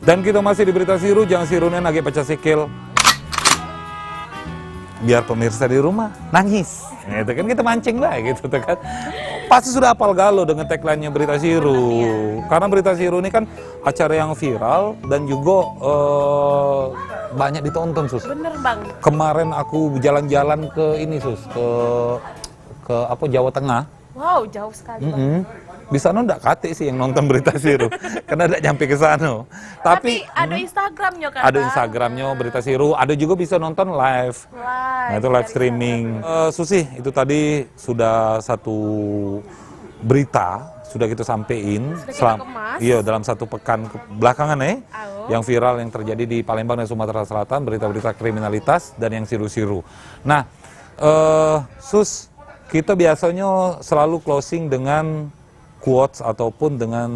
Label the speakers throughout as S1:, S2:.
S1: Dan kita masih di berita Siru, jangan sirunen lagi pecah sikil. Biar pemirsa di rumah nangis. Gitu kan kita mancing lah gitu kan. Pasti sudah hafal galau dengan tagline-nya berita Siru. Karena berita Siru ini kan acara yang viral dan juga banyak ditonton, Sus.
S2: Bener, Bang.
S1: Kemarin aku jalan-jalan ke ini, Sus, ke apa Jawa Tengah.
S2: Wow, jauh sekali, Bang.
S1: Di sana enggak kate sih yang nonton berita Siru, karena enggak nyampe ke sana.
S2: Tapi ada Instagramnya kan?
S1: Ada Instagramnya berita Siru, ada juga bisa nonton live. Nah, itu live streaming. Susi, itu tadi sudah satu berita sudah kita sampein. Dalam satu pekan belakangan yang viral yang terjadi di Palembang dan Sumatera Selatan, berita-berita kriminalitas dan yang Siru-Siru. Nah, Sus, kita biasanya selalu closing dengan quotes ataupun dengan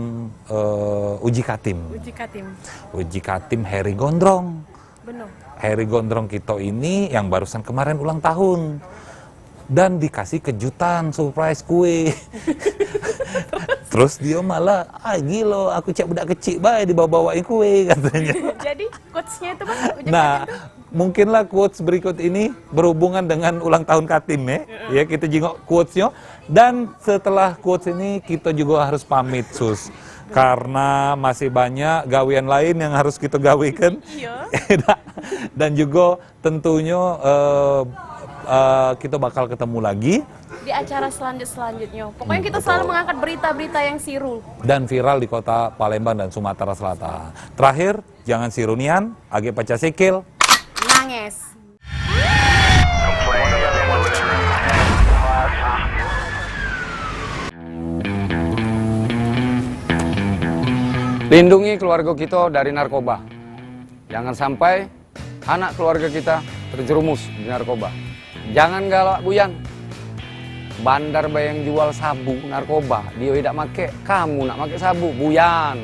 S1: uji katim. Uji katim Heri Gondrong.
S2: Benar.
S1: Heri Gondrong kita ini yang barusan kemarin ulang tahun. Dan dikasih kejutan, surprise kue. Terus dia malah, gila aku cek budak kecil baik dibawa-bawain kue katanya.
S2: Jadi quotes-nya itu, Bang?
S1: Nah, mungkinlah quotes berikut ini berhubungan dengan ulang tahun Katim ya. Kita jengok quotes-nya. Dan setelah quotes ini kita juga harus pamit, Sus. Karena masih banyak gawean lain yang harus kita gawekan. Dan juga tentunya kita bakal ketemu lagi
S2: di acara selanjutnya. Pokoknya kita selalu mengangkat berita-berita yang siru
S1: dan viral di kota Palembang dan Sumatera Selatan. Terakhir, jangan sirunian, age pecah sikil,
S2: nangis.
S3: Lindungi keluarga kita dari narkoba. Jangan sampai anak keluarga kita terjerumus di narkoba. Jangan galak buyang. Bandar bayang jual sabu narkoba, dia tidak make, kamu nak make sabu, buyang.